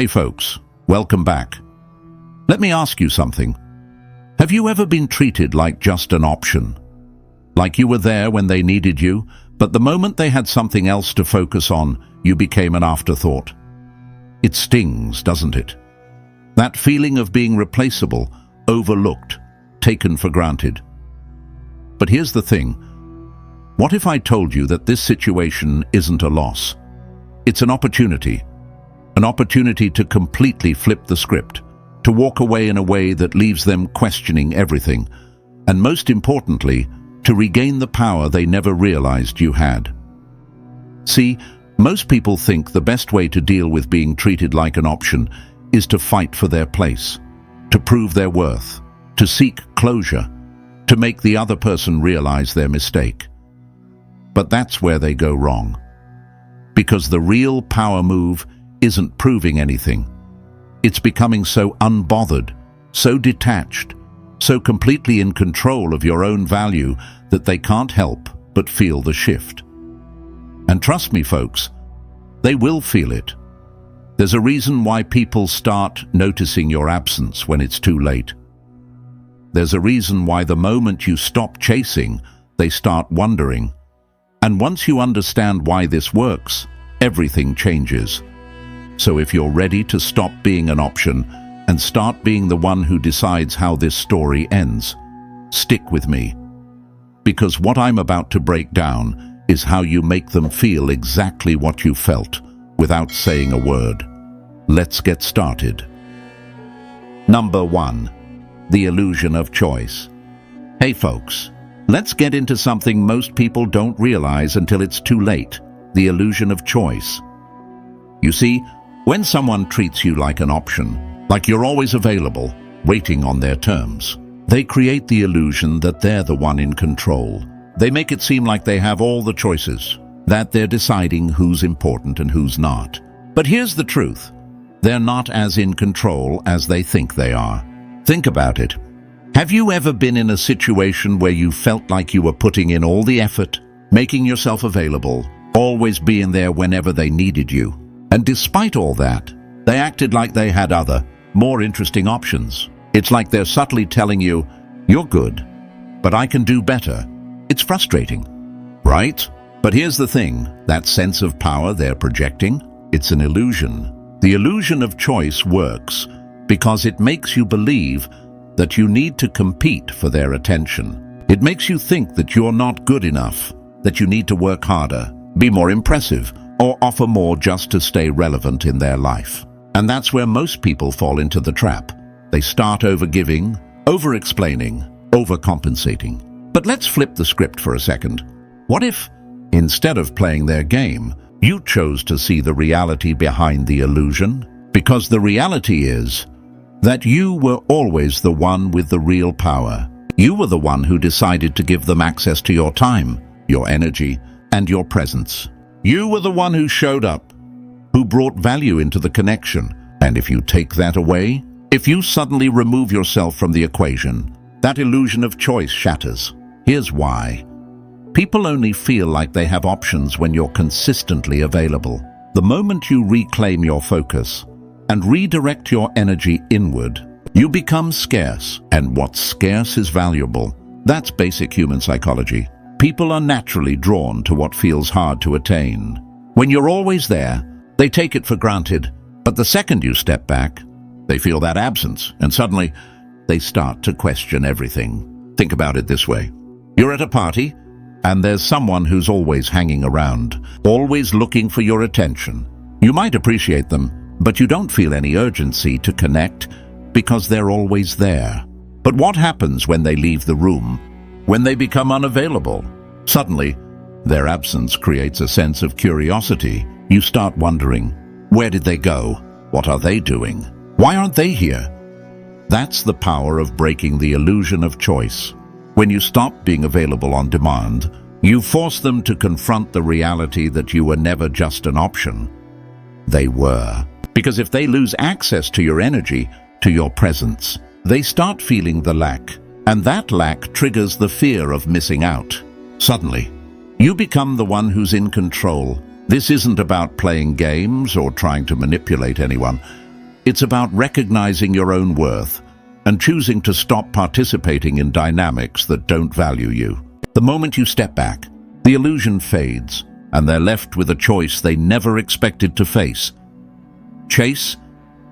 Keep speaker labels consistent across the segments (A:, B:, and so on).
A: Hey folks, welcome back. Let me ask you something. Have you ever been treated like just an option? Like you were there when they needed you, but the moment they had something else to focus on, you became an afterthought? It stings, doesn't it? That feeling of being replaceable, overlooked, taken for granted. But here's the thing. What if I told you that this situation isn't a loss? It's an opportunity to completely flip the script, to walk away in a way that leaves them questioning everything, and most importantly, to regain the power they never realized you had. See, most people think the best way to deal with being treated like an option is to fight for their place, to prove their worth, to seek closure, to make the other person realize their mistake. But that's where they go wrong. Because the real power move isn't proving anything. It's becoming so unbothered, so detached, so completely in control of your own value that they can't help but feel the shift. And trust me, folks, they will feel it. There's a reason why people start noticing your absence when it's too late. There's a reason why the moment you stop chasing, they start wondering. And once you understand why this works, everything changes. So if you're ready to stop being an option and start being the one who decides how this story ends, stick with me. Because what I'm about to break down is how you make them feel exactly what you felt without saying a word. Let's get started. Number 1. The illusion of choice. Hey folks, let's get into something most people don't realize until it's too late. The illusion of choice. You see, when someone treats you like an option, like you're always available, waiting on their terms, they create the illusion that they're the one in control. They make it seem like they have all the choices, that they're deciding who's important and who's not. But here's the truth. They're not as in control as they think they are. Think about it. Have you ever been in a situation where you felt like you were putting in all the effort, making yourself available, always being there whenever they needed you? And despite all that, they acted like they had other, more interesting options. It's like they're subtly telling you, you're good, but I can do better. It's frustrating, right? But here's the thing, that sense of power they're projecting, it's an illusion. The illusion of choice works because it makes you believe that you need to compete for their attention. It makes you think that you're not good enough, that you need to work harder, be more impressive, or offer more just to stay relevant in their life. And that's where most people fall into the trap. They start overgiving, over-explaining, overcompensating. But let's flip the script for a second. What if, instead of playing their game, you chose to see the reality behind the illusion? Because the reality is that you were always the one with the real power. You were the one who decided to give them access to your time, your energy, and your presence. You were the one who showed up, who brought value into the connection. And if you take that away, if you suddenly remove yourself from the equation, that illusion of choice shatters. Here's why. People only feel like they have options when you're consistently available. The moment you reclaim your focus and redirect your energy inward, you become scarce. And what's scarce is valuable. That's basic human psychology. People are naturally drawn to what feels hard to attain. When you're always there, they take it for granted. But the second you step back, they feel that absence, and suddenly they start to question everything. Think about it this way. You're at a party, and there's someone who's always hanging around, always looking for your attention. You might appreciate them, but you don't feel any urgency to connect because they're always there. But what happens when they leave the room? When they become unavailable? Suddenly, their absence creates a sense of curiosity. You start wondering, where did they go? What are they doing? Why aren't they here? That's the power of breaking the illusion of choice. When you stop being available on demand, you force them to confront the reality that you were never just an option. They were. Because if they lose access to your energy, to your presence, they start feeling the lack. And that lack triggers the fear of missing out. Suddenly, you become the one who's in control. This isn't about playing games or trying to manipulate anyone. It's about recognizing your own worth and choosing to stop participating in dynamics that don't value you. The moment you step back, the illusion fades, and they're left with a choice they never expected to face. Chase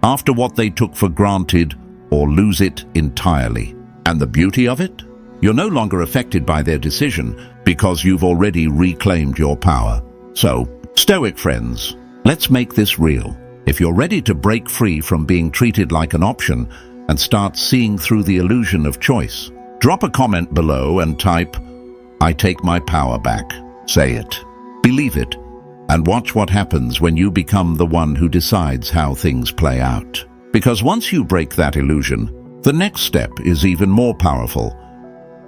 A: after what they took for granted, or lose it entirely. And the beauty of it? You're no longer affected by their decision because you've already reclaimed your power. So, Stoic friends, let's make this real. If you're ready to break free from being treated like an option and start seeing through the illusion of choice, drop a comment below and type, "I take my power back." Say it, believe it, and watch what happens when you become the one who decides how things play out. Because once you break that illusion, the next step is even more powerful.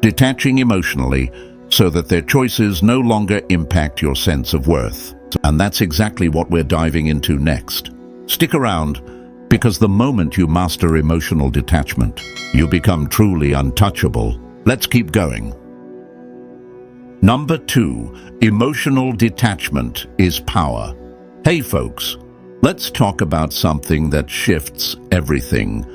A: Detaching emotionally so that their choices no longer impact your sense of worth. And that's exactly what we're diving into next. Stick around, because the moment you master emotional detachment, you become truly untouchable. Let's keep going. Number 2, emotional detachment is power. Hey folks, let's talk about something that shifts everything.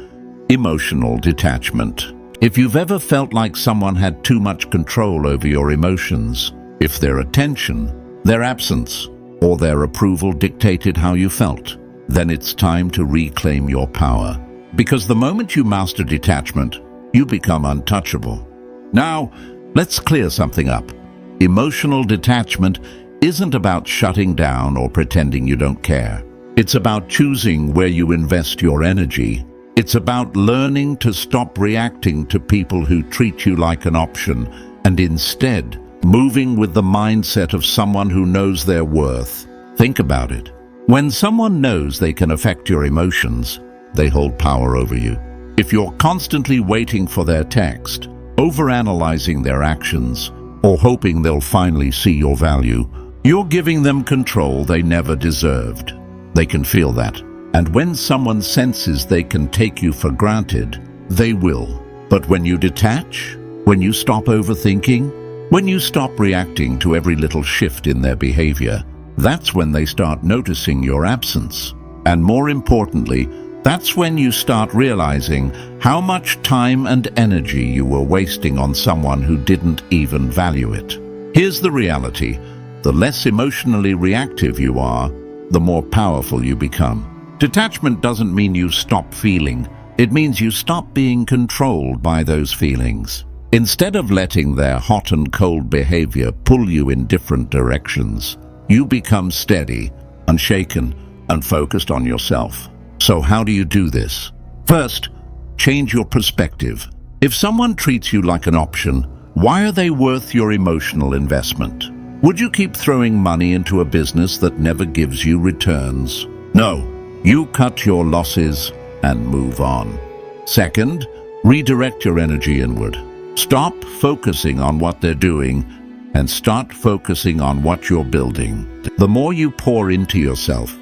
A: Emotional detachment. If you've ever felt like someone had too much control over your emotions, if their attention, their absence, or their approval dictated how you felt, then it's time to reclaim your power. Because the moment you master detachment, you become untouchable. Now, let's clear something up. Emotional detachment isn't about shutting down or pretending you don't care. It's about choosing where you invest your energy. It's about learning to stop reacting to people who treat you like an option and instead moving with the mindset of someone who knows their worth. Think about it. When someone knows they can affect your emotions, they hold power over you. If you're constantly waiting for their text, overanalyzing their actions, or hoping they'll finally see your value, you're giving them control they never deserved. They can feel that. And when someone senses they can take you for granted, they will. But when you detach, when you stop overthinking, when you stop reacting to every little shift in their behavior, that's when they start noticing your absence. And more importantly, that's when you start realizing how much time and energy you were wasting on someone who didn't even value it. Here's the reality. The less emotionally reactive you are, the more powerful you become. Detachment doesn't mean you stop feeling. It means you stop being controlled by those feelings. Instead of letting their hot and cold behavior pull you in different directions, you become steady, unshaken, and focused on yourself. So how do you do this? First, change your perspective. If someone treats you like an option, why are they worth your emotional investment? Would you keep throwing money into a business that never gives you returns? No. You cut your losses and move on. Second, redirect your energy inward. Stop focusing on what they're doing and start focusing on what you're building. The more you pour into yourself,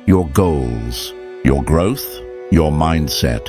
A: your goals, your growth, your mindset,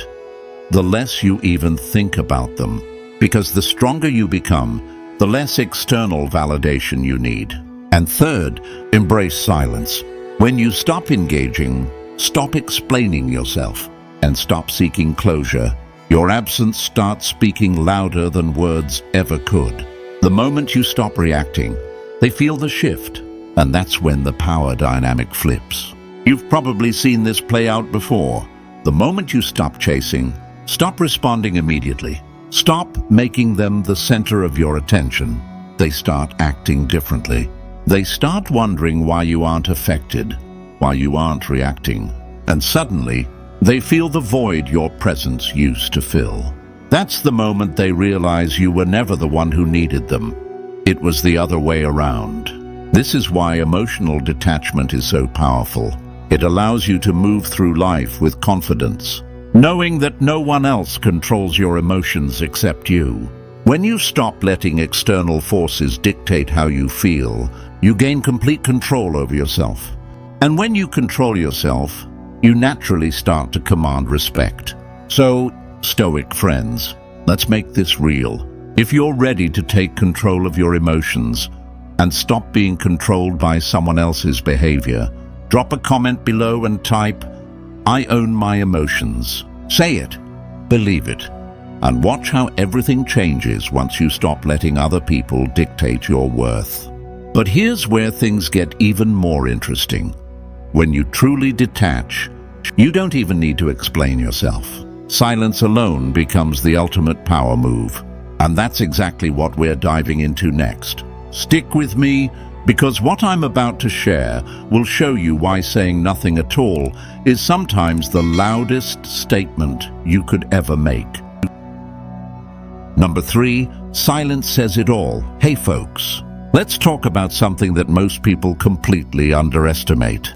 A: the less you even think about them. Because the stronger you become, the less external validation you need. And third, embrace silence. When you stop engaging, stop explaining yourself, and stop seeking closure, your absence starts speaking louder than words ever could. The moment you stop reacting, they feel the shift, and that's when the power dynamic flips. You've probably seen this play out before. The moment you stop chasing, stop responding immediately, stop making them the center of your attention, they start acting differently. They start wondering why you aren't affected, why you aren't reacting, and suddenly they feel the void your presence used to fill. That's the moment they realize you were never the one who needed them. It was the other way around. This is why emotional detachment is so powerful. It allows you to move through life with confidence, knowing that no one else controls your emotions except you. When you stop letting external forces dictate how you feel, you gain complete control over yourself. And when you control yourself, you naturally start to command respect. So, Stoic friends, let's make this real. If you're ready to take control of your emotions and stop being controlled by someone else's behavior, drop a comment below and type, I own my emotions. Say it, believe it, and watch how everything changes once you stop letting other people dictate your worth. But here's where things get even more interesting. When you truly detach, you don't even need to explain yourself. Silence alone becomes the ultimate power move. And that's exactly what we're diving into next. Stick with me, because what I'm about to share will show you why saying nothing at all is sometimes the loudest statement you could ever make. Number 3, silence says it all. Hey folks, let's talk about something that most people completely underestimate: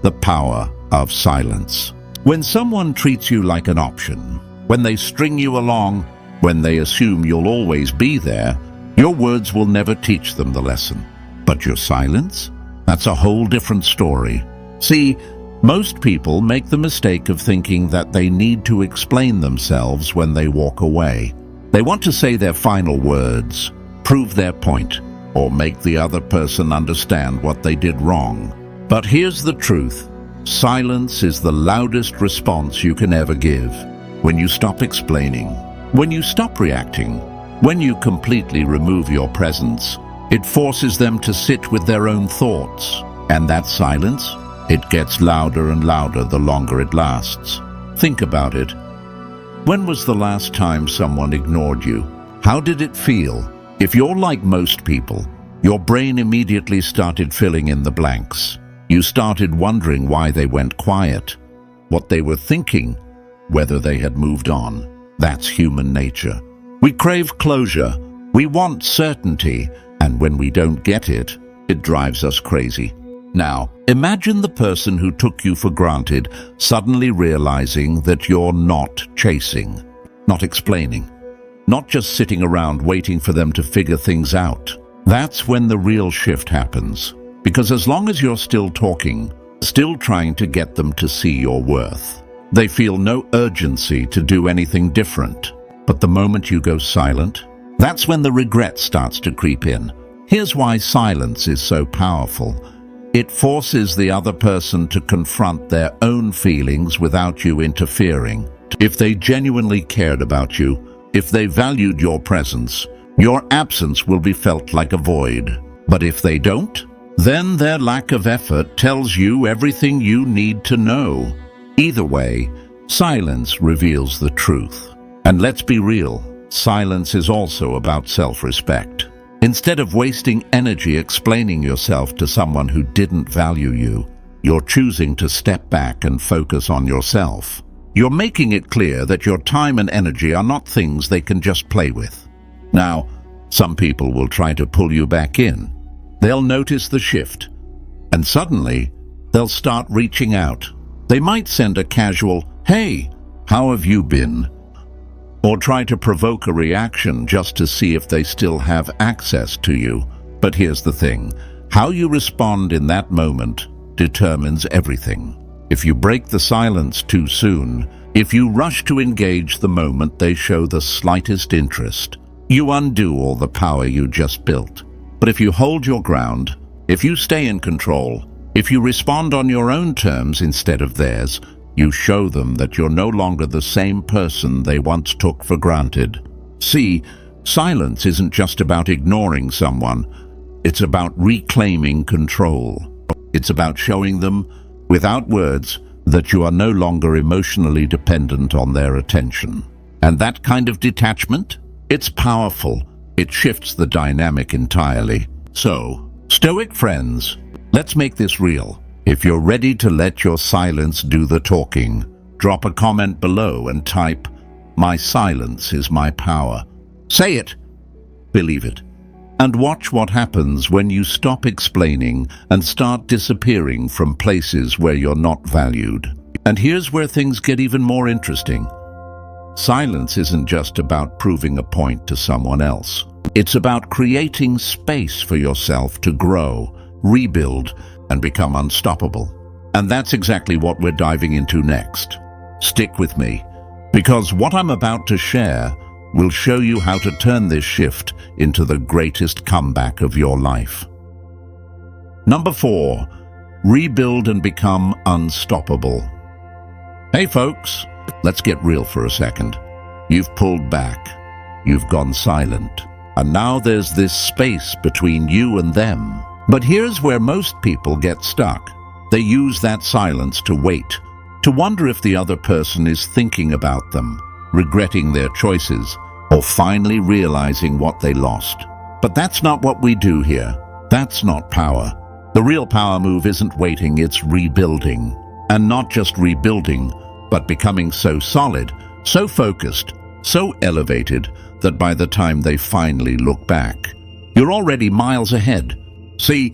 A: the power of silence. When someone treats you like an option, when they string you along, when they assume you'll always be there, your words will never teach them the lesson. But your silence? That's a whole different story. See, most people make the mistake of thinking that they need to explain themselves when they walk away. They want to say their final words, prove their point, or make the other person understand what they did wrong. But here's the truth. Silence is the loudest response you can ever give. When you stop explaining, when you stop reacting, when you completely remove your presence, it forces them to sit with their own thoughts. And that silence, it gets louder and louder the longer it lasts. Think about it. When was the last time someone ignored you? How did it feel? If you're like most people, your brain immediately started filling in the blanks. You started wondering why they went quiet, what they were thinking, whether they had moved on. That's human nature. We crave closure, we want certainty, and when we don't get it, it drives us crazy. Now, imagine the person who took you for granted suddenly realizing that you're not chasing, not explaining, not just sitting around waiting for them to figure things out. That's when the real shift happens. Because as long as you're still talking, still trying to get them to see your worth, they feel no urgency to do anything different. But the moment you go silent, that's when the regret starts to creep in. Here's why silence is so powerful. It forces the other person to confront their own feelings without you interfering. If they genuinely cared about you, if they valued your presence, your absence will be felt like a void. But if they don't, then their lack of effort tells you everything you need to know. Either way, silence reveals the truth. And let's be real, silence is also about self-respect. Instead of wasting energy explaining yourself to someone who didn't value you, you're choosing to step back and focus on yourself. You're making it clear that your time and energy are not things they can just play with. Now, some people will try to pull you back in. They'll notice the shift, and suddenly, they'll start reaching out. They might send a casual, "Hey, how have you been?" or try to provoke a reaction just to see if they still have access to you. But here's the thing. How you respond in that moment determines everything. If you break the silence too soon, if you rush to engage the moment they show the slightest interest, you undo all the power you just built. But if you hold your ground, if you stay in control, if you respond on your own terms instead of theirs, you show them that you're no longer the same person they once took for granted. See, silence isn't just about ignoring someone. It's about reclaiming control. It's about showing them, without words, that you are no longer emotionally dependent on their attention. And that kind of detachment, it's powerful. It shifts the dynamic entirely. So, Stoic friends, let's make this real. If you're ready to let your silence do the talking, drop a comment below and type, "My silence is my power." Say it, believe it, and watch what happens when you stop explaining and start disappearing from places where you're not valued. And here's where things get even more interesting. Silence isn't just about proving a point to someone else. It's about creating space for yourself to grow, rebuild, and become unstoppable. And that's exactly what we're diving into next. Stick with me, because what I'm about to share will show you how to turn this shift into the greatest comeback of your life. Number 4, rebuild and become unstoppable. Hey folks, let's get real for a second. You've pulled back, you've gone silent, and now there's this space between you and them. But here's where most people get stuck. They use that silence to wait, to wonder if the other person is thinking about them, regretting their choices, or finally realizing what they lost. But that's not what we do here. That's not power. The real power move isn't waiting, it's rebuilding. And not just rebuilding, but becoming so solid, so focused, so elevated that by the time they finally look back, you're already miles ahead. See,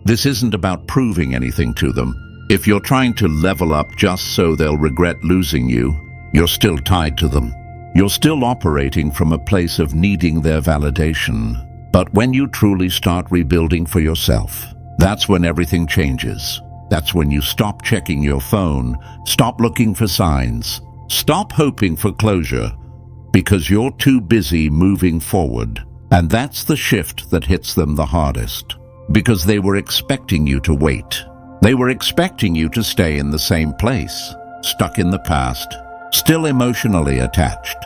A: this isn't about proving anything to them. If you're trying to level up just so they'll regret losing you, you're still tied to them. You're still operating from a place of needing their validation. But when you truly start rebuilding for yourself, that's when everything changes. That's when you stop checking your phone, stop looking for signs, stop hoping for closure, because you're too busy moving forward. And that's the shift that hits them the hardest. Because they were expecting you to wait. They were expecting you to stay in the same place, stuck in the past, still emotionally attached.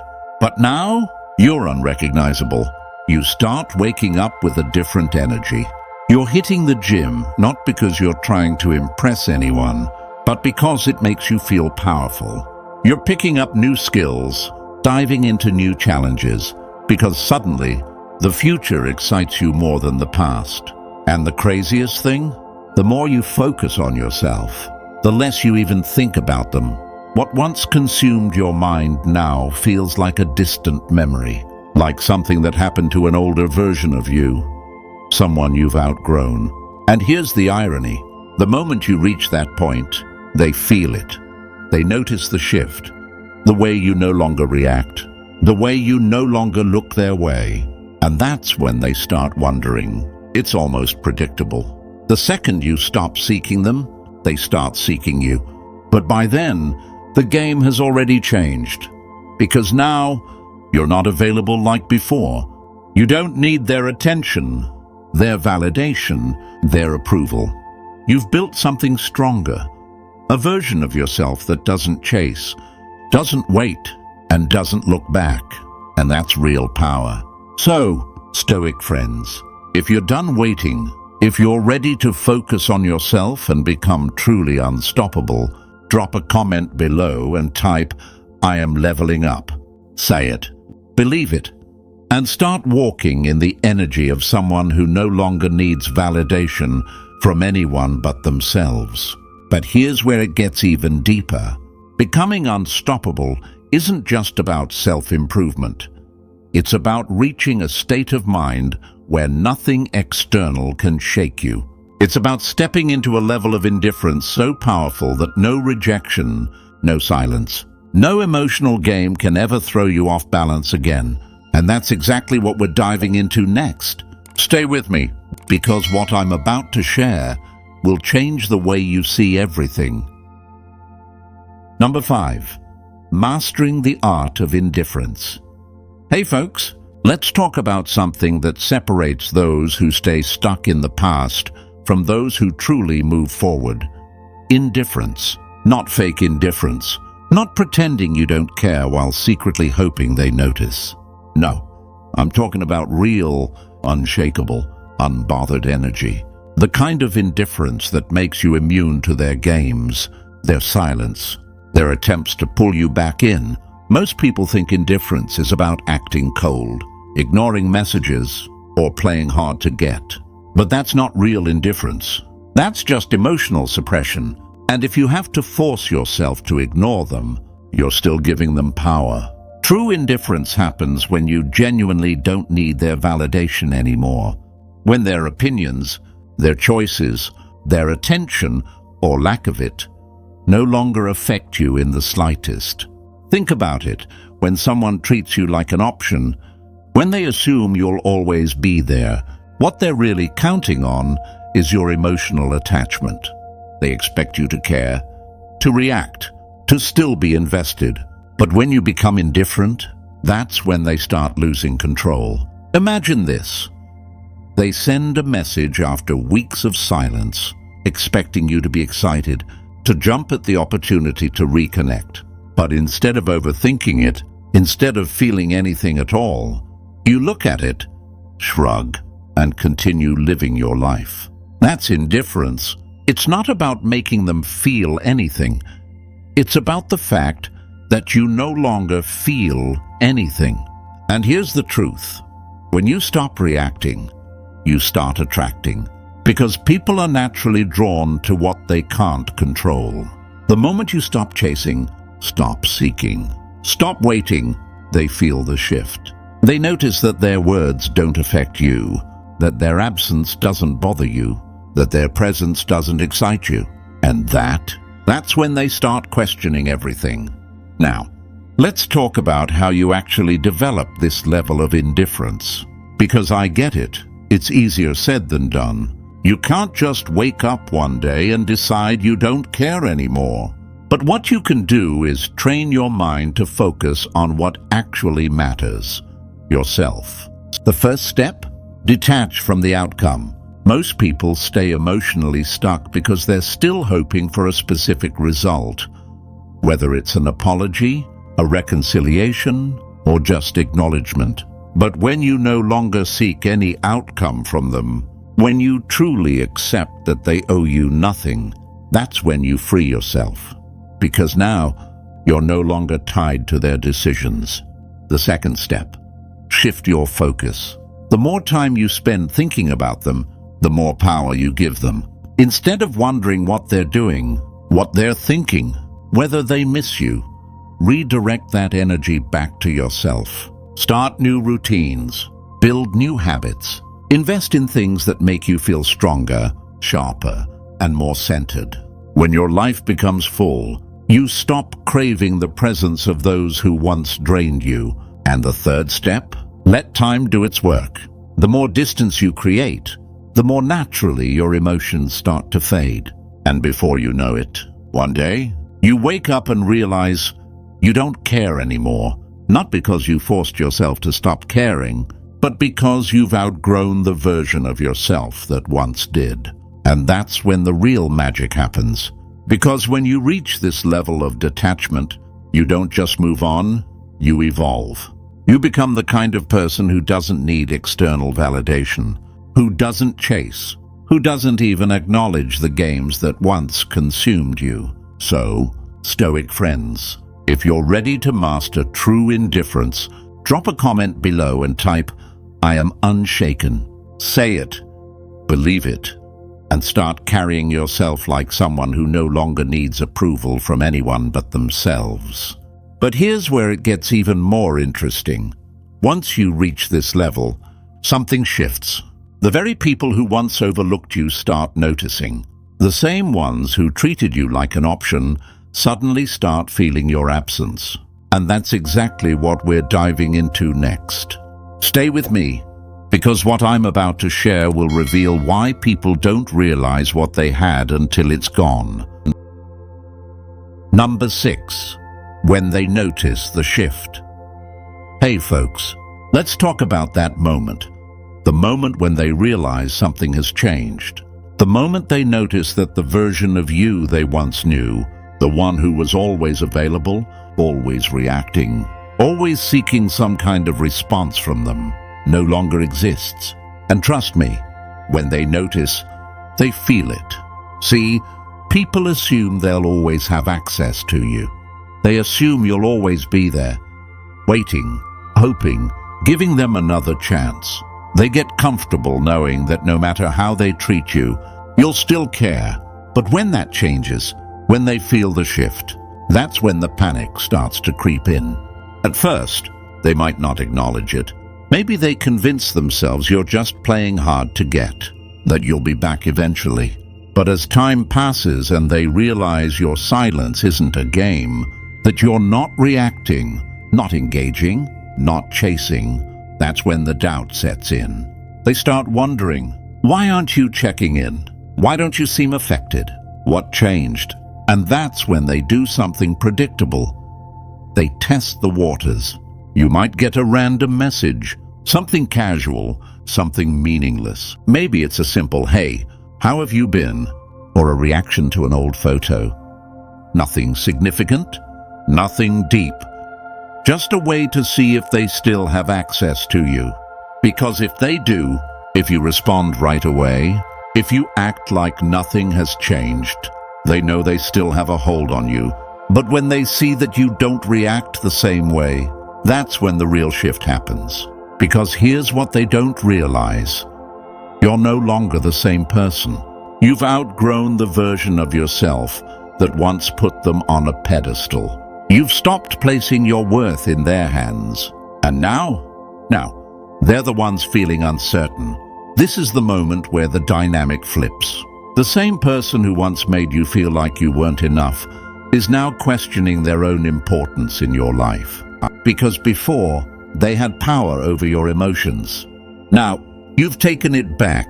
A: But now, you're unrecognizable. You start waking up with a different energy. You're hitting the gym, not because you're trying to impress anyone, but because it makes you feel powerful. You're picking up new skills, diving into new challenges, because suddenly, the future excites you more than the past. And the craziest thing? The more you focus on yourself, the less you even think about them. What once consumed your mind now feels like a distant memory, like something that happened to an older version of you. Someone you've outgrown. And here's the irony. The moment you reach that point, they feel it. They notice the shift, the way you no longer react, the way you no longer look their way. And that's when they start wondering. It's almost predictable. The second you stop seeking them, they start seeking you. But by then, the game has already changed. Because now, you're not available like before. You don't need their attention, their validation, their approval. You've built something stronger, a version of yourself that doesn't chase, doesn't wait, and doesn't look back. And that's real power. So, Stoic friends, if you're done waiting, if you're ready to focus on yourself and become truly unstoppable, drop a comment below and type, "I am leveling up." Say it, believe it, and start walking in the energy of someone who no longer needs validation from anyone but themselves. But here's where it gets even deeper. Becoming unstoppable isn't just about self-improvement. It's about reaching a state of mind where nothing external can shake you. It's about stepping into a level of indifference so powerful that no rejection, no silence, no emotional game can ever throw you off balance again. And that's exactly what we're diving into next. Stay with me, because what I'm about to share will change the way you see everything. Number 5, mastering the art of indifference. Hey folks, let's talk about something that separates those who stay stuck in the past from those who truly move forward. Indifference, not fake indifference, not pretending you don't care while secretly hoping they notice. No, I'm talking about real, unshakable, unbothered energy. The kind of indifference that makes you immune to their games, their silence, their attempts to pull you back in. Most people think indifference is about acting cold, ignoring messages, or playing hard to get. But that's not real indifference. That's just emotional suppression. And if you have to force yourself to ignore them, you're still giving them power. True indifference happens when you genuinely don't need their validation anymore. When their opinions, their choices, their attention, or lack of it, no longer affect you in the slightest. Think about it. When someone treats you like an option, when they assume you'll always be there, what they're really counting on is your emotional attachment. They expect you to care, to react, to still be invested. But when you become indifferent, that's when they start losing control. Imagine this. They send a message after weeks of silence, expecting you to be excited, to jump at the opportunity to reconnect. But instead of overthinking it, instead of feeling anything at all, you look at it, shrug, and continue living your life. That's indifference. It's not about making them feel anything. It's about the fact that you no longer feel anything. And here's the truth. When you stop reacting, you start attracting. Because people are naturally drawn to what they can't control. The moment you stop chasing, stop seeking, stop waiting, they feel the shift. They notice that their words don't affect you, that their absence doesn't bother you, that their presence doesn't excite you. And that's when they start questioning everything. Now, let's talk about how you actually develop this level of indifference. Because I get it, it's easier said than done. You can't just wake up one day and decide you don't care anymore. But what you can do is train your mind to focus on what actually matters, yourself. The first step? Detach from the outcome. Most people stay emotionally stuck because they're still hoping for a specific result, whether it's an apology, a reconciliation, or just acknowledgement. But when you no longer seek any outcome from them, when you truly accept that they owe you nothing, that's when you free yourself. Because now, you're no longer tied to their decisions. The second step, shift your focus. The more time you spend thinking about them, the more power you give them. Instead of wondering what they're doing, what they're thinking, whether they miss you, redirect that energy back to yourself. Start new routines, build new habits, invest in things that make you feel stronger, sharper, and more centered. When your life becomes full, you stop craving the presence of those who once drained you. And the third step? Let time do its work. The more distance you create, the more naturally your emotions start to fade. And before you know it, one day, you wake up and realize you don't care anymore. Not because you forced yourself to stop caring, but because you've outgrown the version of yourself that once did. And that's when the real magic happens. Because when you reach this level of detachment, you don't just move on, you evolve. You become the kind of person who doesn't need external validation, who doesn't chase, who doesn't even acknowledge the games that once consumed you. So, Stoic friends, if you're ready to master true indifference, drop a comment below and type, "I am unshaken." Say it, believe it, and start carrying yourself like someone who no longer needs approval from anyone but themselves. But here's where it gets even more interesting. Once you reach this level, something shifts. The very people who once overlooked you start noticing. The same ones who treated you like an option suddenly start feeling your absence. And that's exactly what we're diving into next. Stay with me, because what I'm about to share will reveal why people don't realize what they had until it's gone. Number 6. When they notice the shift. Hey folks, let's talk about that moment. The moment when they realize something has changed. The moment they notice that the version of you they once knew, the one who was always available, always reacting, always seeking some kind of response from them, no longer exists. And trust me, when they notice, they feel it. See, people assume they'll always have access to you. They assume you'll always be there, waiting, hoping, giving them another chance. They get comfortable knowing that no matter how they treat you, you'll still care. But when that changes, when they feel the shift, that's when the panic starts to creep in. At first, they might not acknowledge it. Maybe they convince themselves you're just playing hard to get, that you'll be back eventually. But as time passes and they realize your silence isn't a game, that you're not reacting, not engaging, not chasing, that's when the doubt sets in. They start wondering, why aren't you checking in? Why don't you seem affected? What changed? And that's when they do something predictable. They test the waters. You might get a random message, something casual, something meaningless. Maybe it's a simple, "Hey, how have you been?" or a reaction to an old photo. nothing significant, nothing deep. Just a way to see if they still have access to you. Because if they do, if you respond right away, if you act like nothing has changed, they know they still have a hold on you. But when they see that you don't react the same way, that's when the real shift happens. Because here's what they don't realize. You're no longer the same person. You've outgrown the version of yourself that once put them on a pedestal. You've stopped placing your worth in their hands. And now, they're the ones feeling uncertain. This is the moment where the dynamic flips. The same person who once made you feel like you weren't enough is now questioning their own importance in your life. Because before, they had power over your emotions. Now, you've taken it back.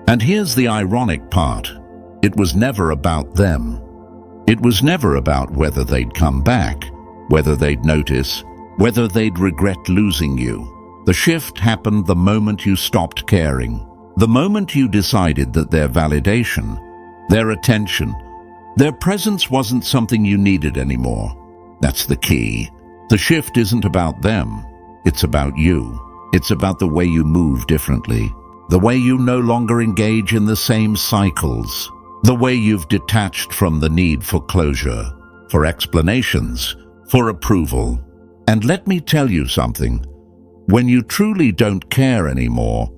A: And here's the ironic part. It was never about them. It was never about whether they'd come back, whether they'd notice, whether they'd regret losing you. The shift happened the moment you stopped caring. The moment you decided that their validation, their attention, their presence wasn't something you needed anymore. That's the key. The shift isn't about them. It's about you. It's about the way you move differently. The way you no longer engage in the same cycles. The way you've detached from the need for closure, for explanations, for approval. And let me tell you something. When you truly don't care anymore,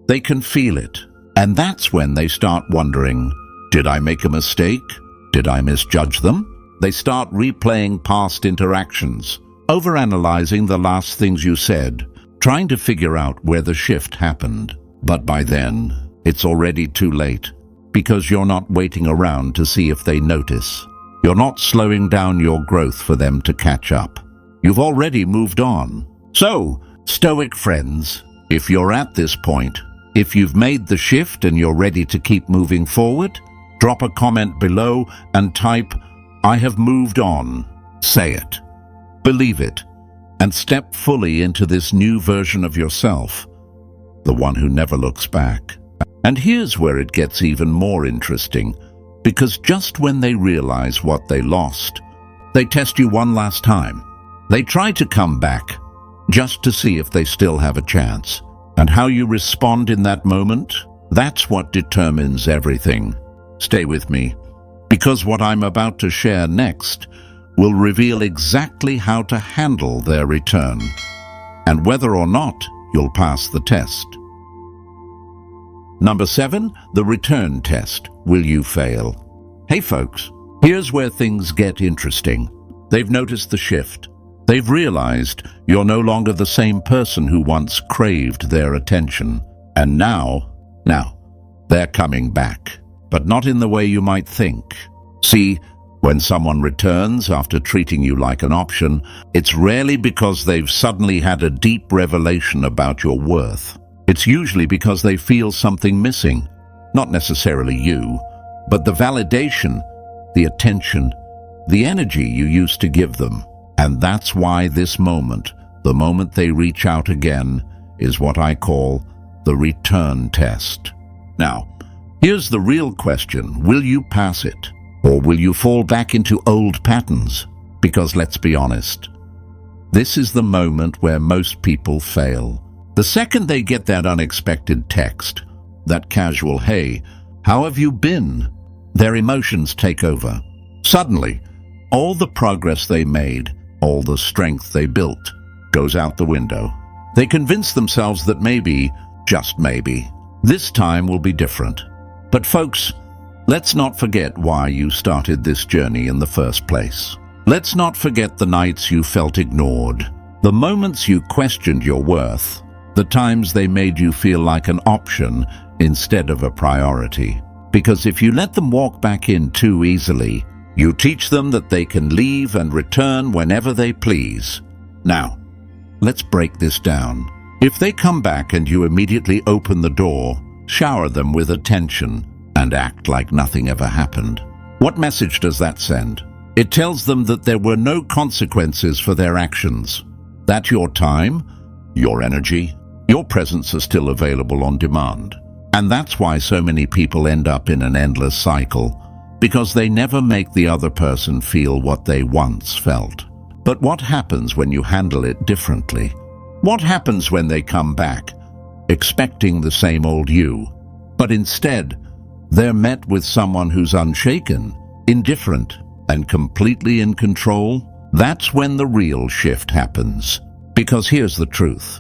A: they can feel it. And that's when they start wondering, did I make a mistake? Did I misjudge them? They start replaying past interactions, overanalyzing the last things you said, trying to figure out where the shift happened. But by then, it's already too late, because you're not waiting around to see if they notice. You're not slowing down your growth for them to catch up. You've already moved on. So, Stoic friends, if you're at this point, if you've made the shift and you're ready to keep moving forward, drop a comment below and type, "I have moved on." Say it. Believe it. And step fully into this new version of yourself, the one who never looks back. And here's where it gets even more interesting, because just when they realize what they lost, they test you one last time. They try to come back, just to see if they still have a chance. And how you respond in that moment, that's what determines everything. Stay with me, because what I'm about to share next will reveal exactly how to handle their return, and whether or not you'll pass the test. Number 7, the return test. Will you fail? Hey folks, here's where things get interesting. They've noticed the shift. They've realized you're no longer the same person who once craved their attention. And now, they're coming back. But not in the way you might think. See, when someone returns after treating you like an option, it's rarely because they've suddenly had a deep revelation about your worth. It's usually because they feel something missing. Not necessarily you, but the validation, the attention, the energy you used to give them. And that's why this moment, the moment they reach out again, is what I call the return test. Now, here's the real question. Will you pass it? Or will you fall back into old patterns? Because let's be honest, this is the moment where most people fail. The second they get that unexpected text, that casual, "Hey, how have you been?" their emotions take over. Suddenly, all the progress they made, all the strength they built, goes out the window. They convince themselves that maybe, just maybe, this time will be different. But folks, let's not forget why you started this journey in the first place. Let's not forget the nights you felt ignored, the moments you questioned your worth, the times they made you feel like an option instead of a priority. Because if you let them walk back in too easily, you teach them that they can leave and return whenever they please. Now, let's break this down. If they come back and you immediately open the door, shower them with attention, and act like nothing ever happened, what message does that send? It tells them that there were no consequences for their actions, that your time, your energy, your presence are still available on demand. And that's why so many people end up in an endless cycle. because they never make the other person feel what they once felt. But what happens when you handle it differently? What happens when they come back, expecting the same old you, but instead, they're met with someone who's unshaken, indifferent, and completely in control? That's when the real shift happens. Because here's the truth.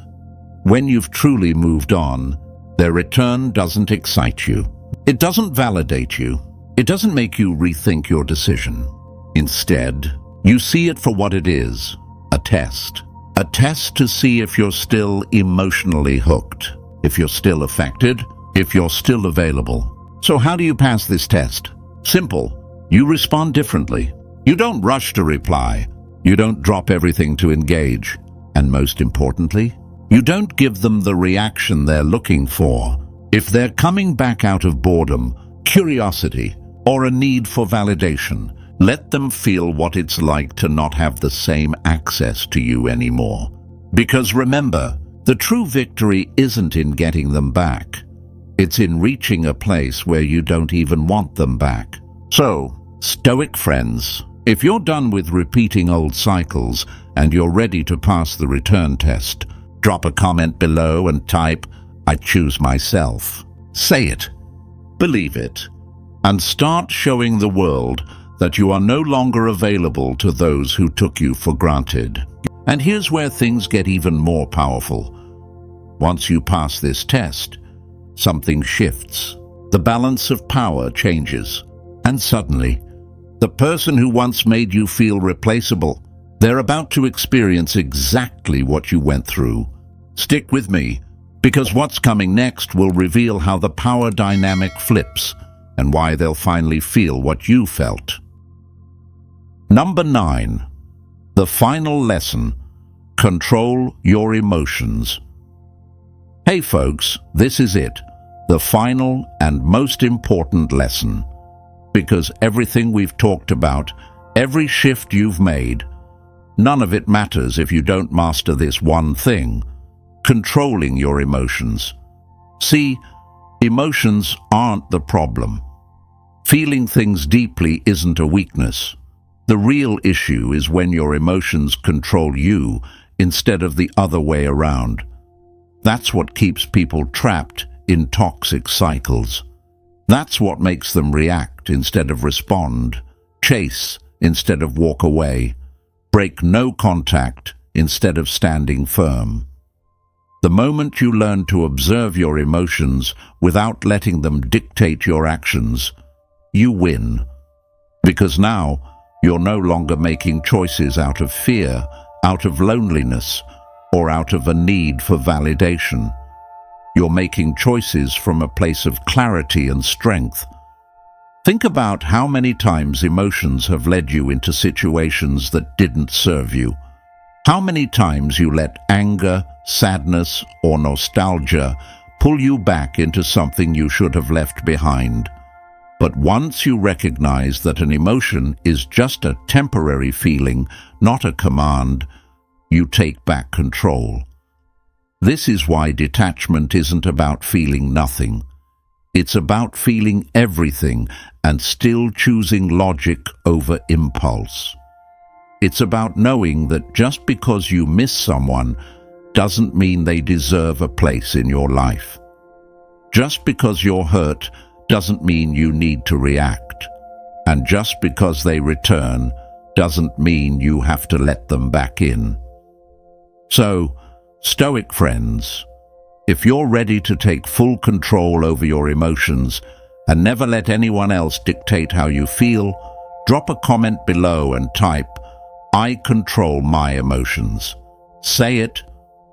A: When you've truly moved on, their return doesn't excite you. It doesn't validate you. It doesn't make you rethink your decision. Instead, you see it for what it is, a test. A test to see if you're still emotionally hooked, if you're still affected, if you're still available. So how do you pass this test? Simple. You respond differently. You don't rush to reply. You don't drop everything to engage. And most importantly, you don't give them the reaction they're looking for. If they're coming back out of boredom, curiosity, or a need for validation, let them feel what it's like to not have the same access to you anymore. Because remember, the true victory isn't in getting them back. It's in reaching a place where you don't even want them back. So, Stoic friends, if you're done with repeating old cycles and you're ready to pass the return test, drop a comment below and type, "I choose myself." Say it, believe it, and start showing the world that you are no longer available to those who took you for granted. And here's where things get even more powerful. Once you pass this test, something shifts. The balance of power changes. And suddenly, the person who once made you feel replaceable, they're about to experience exactly what you went through. Stick with me, because what's coming next will reveal how the power dynamic flips and why they'll finally feel what you felt. Number 9. The final lesson. Control your emotions. Hey folks, this is it. The final and most important lesson. Because everything we've talked about, every shift you've made, none of it matters if you don't master this one thing. Controlling your emotions. See, emotions aren't the problem. Feeling things deeply isn't a weakness. The real issue is when your emotions control you instead of the other way around. That's what keeps people trapped in toxic cycles. That's what makes them react instead of respond, chase instead of walk away, break no contact instead of standing firm. The moment you learn to observe your emotions without letting them dictate your actions, you win. Because now, you're no longer making choices out of fear, out of loneliness, or out of a need for validation. You're making choices from a place of clarity and strength. Think about how many times emotions have led you into situations that didn't serve you. How many times you let anger, sadness, or nostalgia pull you back into something you should have left behind. But once you recognize that an emotion is just a temporary feeling, not a command, you take back control. This is why detachment isn't about feeling nothing. It's about feeling everything and still choosing logic over impulse. It's about knowing that just because you miss someone doesn't mean they deserve a place in your life. Just because you're hurt doesn't mean you need to react. And just because they return doesn't mean you have to let them back in. So, Stoic friends, if you're ready to take full control over your emotions and never let anyone else dictate how you feel, drop a comment below and type, "I control my emotions." Say it,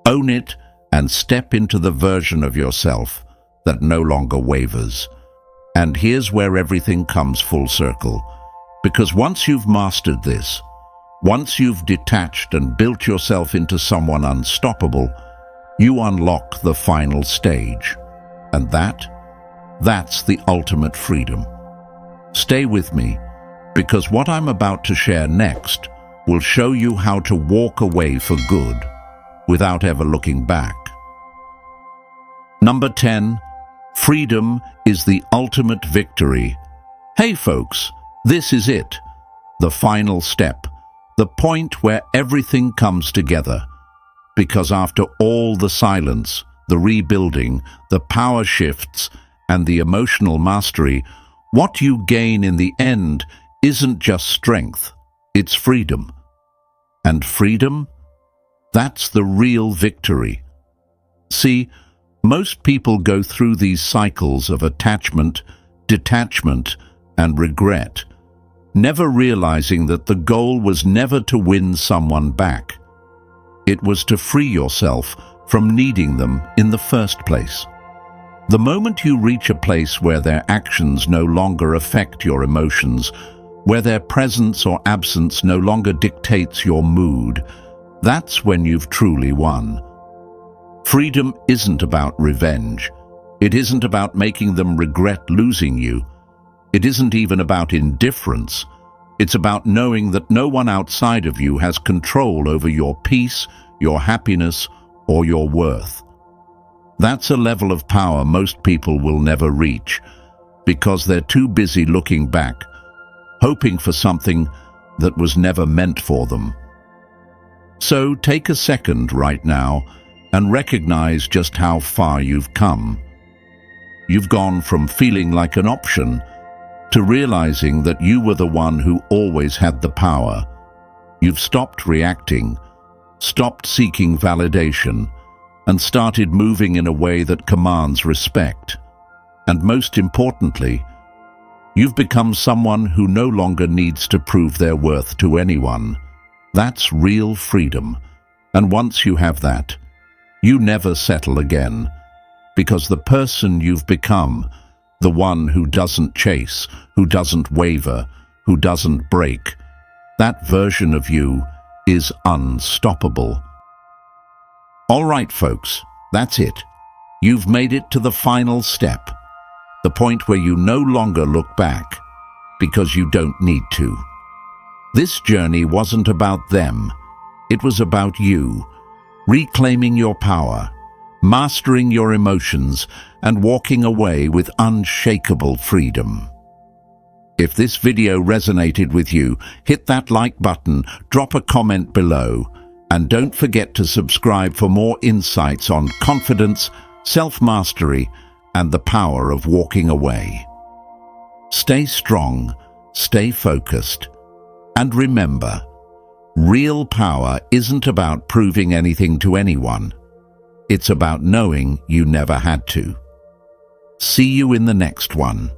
A: own it, and step into the version of yourself that no longer wavers. And here's where everything comes full circle. Because once you've mastered this, once you've detached and built yourself into someone unstoppable, you unlock the final stage. And that's the ultimate freedom. Stay with me, because what I'm about to share next will show you how to walk away for good without ever looking back. Number 10. Freedom is the ultimate victory. Hey folks, This is it, the final step, the point where everything comes together. Because after all the silence, the rebuilding, the power shifts, and the emotional mastery, what you gain in the end isn't just strength, it's freedom. And freedom? That's the real victory. See, most people go through these cycles of attachment, detachment, and regret, never realizing that the goal was never to win someone back. It was to free yourself from needing them in the first place. The moment you reach a place where their actions no longer affect your emotions, where their presence or absence no longer dictates your mood, that's when you've truly won. Freedom isn't about revenge. It isn't about making them regret losing you. It isn't even about indifference. It's about knowing that no one outside of you has control over your peace, your happiness, or your worth. That's a level of power most people will never reach, because they're too busy looking back, hoping for something that was never meant for them. So take a second right now and recognize just how far you've come. You've gone from feeling like an option to realizing that you were the one who always had the power. You've stopped reacting, stopped seeking validation, and started moving in a way that commands respect. And most importantly, you've become someone who no longer needs to prove their worth to anyone. That's real freedom. And once you have that, you never settle again, because the person you've become, the one who doesn't chase, who doesn't waver, who doesn't break, that version of you is unstoppable. All right, folks, that's it. You've made it to the final step, the point where you no longer look back, because you don't need to. This journey wasn't about them. It was about you, reclaiming your power, mastering your emotions, and walking away with unshakable freedom. If this video resonated with you, hit that like button, drop a comment below, and don't forget to subscribe for more insights on confidence, self-mastery, and the power of walking away. Stay strong, stay focused, and remember, real power isn't about proving anything to anyone. It's about knowing you never had to. See you in the next one.